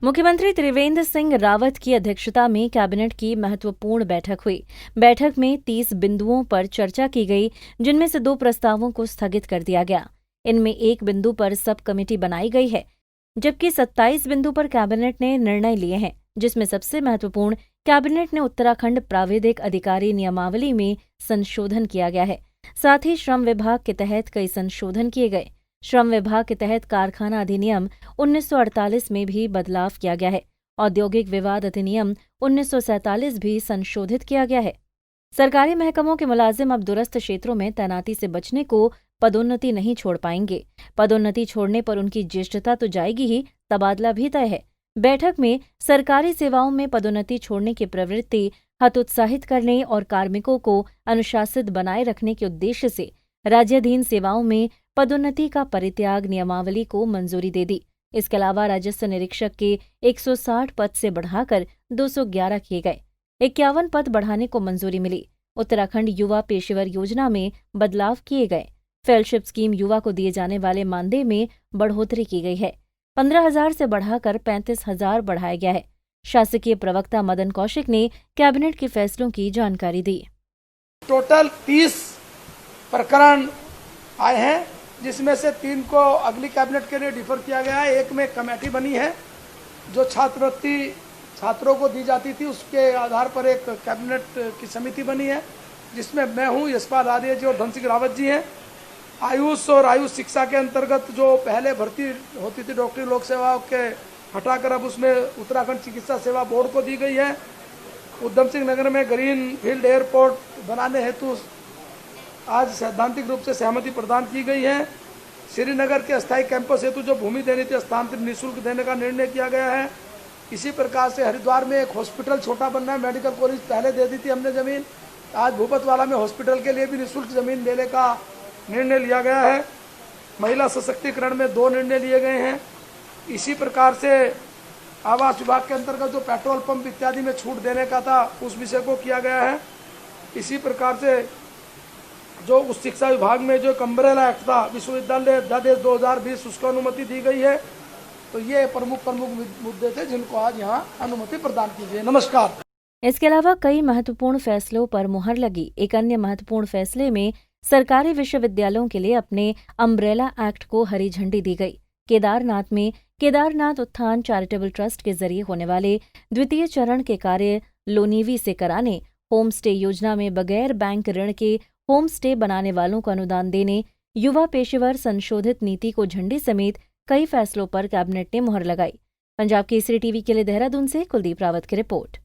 मुख्यमंत्री त्रिवेंद्र सिंह रावत की अध्यक्षता में कैबिनेट की महत्वपूर्ण बैठक हुई। बैठक में 30 बिंदुओं पर चर्चा की गई, जिनमें से 2 प्रस्तावों को स्थगित कर दिया गया। इनमें 1 बिंदु पर सब कमेटी बनाई गई है, जबकि 27 बिंदु पर कैबिनेट ने निर्णय लिए हैं, जिसमें सबसे महत्वपूर्ण कैबिनेट ने उत्तराखंड प्राविधिक अधिकारी नियमावली में संशोधन किया गया है। साथ ही श्रम विभाग के तहत कई संशोधन किए गए। श्रम विभाग के तहत कारखाना अधिनियम 1948 में भी बदलाव किया गया है। औद्योगिक विवाद अधिनियम 1947 भी संशोधित किया गया है। सरकारी महकमों के मुलाजिम अब दूरस्थ क्षेत्रों में तैनाती से बचने को पदोन्नति नहीं छोड़ पाएंगे। पदोन्नति छोड़ने पर उनकी ज्येष्ठता तो जाएगी ही, तबादला भी तय है। बैठक में सरकारी सेवाओं में पदोन्नति छोड़ने की प्रवृत्ति हतोत्साहित करने और कार्मिकों को अनुशासित बनाए रखने के उद्देश्य से राज्याधीन सेवाओं में पदोन्नति का परित्याग नियमावली को मंजूरी दे दी। इसके अलावा राजस्व निरीक्षक के 160 पद से बढ़ाकर 211 किए गए। 51 पद बढ़ाने को मंजूरी मिली। उत्तराखंड युवा पेशेवर योजना में बदलाव किए गए। फेलोशिप स्कीम युवा को दिए जाने वाले मानदेय में बढ़ोतरी की गई है। 15,000 से बढ़ाकर 35,000 बढ़ाया गया है। शासकीय प्रवक्ता मदन कौशिक ने कैबिनेट के फैसलों की जानकारी दी। टोटल 30 प्रकरण आए हैं, जिसमें से 3 को अगली कैबिनेट के लिए डिफर किया गया है। एक में कमेटी बनी है जो छात्रवृत्ति छात्रों को दी जाती थी, उसके आधार पर एक कैबिनेट की समिति बनी है, जिसमें मैं हूँ, यशपाल आर्य जी और धन सिंह रावत जी हैं। आयुष और आयुष शिक्षा के अंतर्गत जो पहले भर्ती होती थी डॉक्टरी लोक सेवा के हटाकर अब उसमें उत्तराखंड चिकित्सा सेवा बोर्ड को दी गई है। उधम सिंह नगर में ग्रीन फील्ड एयरपोर्ट बनाने हेतु आज सैद्धांतिक रूप से सहमति प्रदान की गई है। श्रीनगर के अस्थायी कैंपस हेतु जो भूमि देनी थी हस्तांतरित निःशुल्क देने का निर्णय किया गया है। इसी प्रकार से हरिद्वार में एक हॉस्पिटल छोटा बनना है, मेडिकल कॉलेज पहले दे दी थी हमने जमीन, आज भूपतवाला में हॉस्पिटल के लिए भी निःशुल्क जमीन देने का निर्णय लिया गया है। महिला सशक्तिकरण में 2 निर्णय लिए गए हैं। इसी प्रकार से आवास विभाग के अंतर्गत जो पेट्रोल पंप इत्यादि में छूट देने का था उस विषय को किया गया है। इसी प्रकार से जो उस शिक्षा विभाग में जो अम्ब्रेला एक्ट था विश्वविद्यालय अध्यादेश 2020 उसको अनुमति दी गई है। तो ये प्रमुख मुद्दे थे जिनको आज यहाँ अनुमति प्रदान की गई। नमस्कार। इसके अलावा कई महत्वपूर्ण फैसलों पर मुहर लगी। एक अन्य महत्वपूर्ण फैसले में सरकारी विश्वविद्यालयों के लिए अपने अम्ब्रेला एक्ट को हरी झंडी दी गई। केदारनाथ में केदारनाथ उत्थान चैरिटेबल ट्रस्ट के जरिए होने वाले द्वितीय चरण के कार्य लोनीवी से कराने, होम स्टे योजना में बगैर बैंक ऋण के होम स्टे बनाने वालों को अनुदान देने, युवा पेशेवर संशोधित नीति को झंडी समेत कई फैसलों पर कैबिनेट ने मुहर लगाई। पंजाब केसरी टीवी के लिए देहरादून से कुलदीप रावत की रिपोर्ट।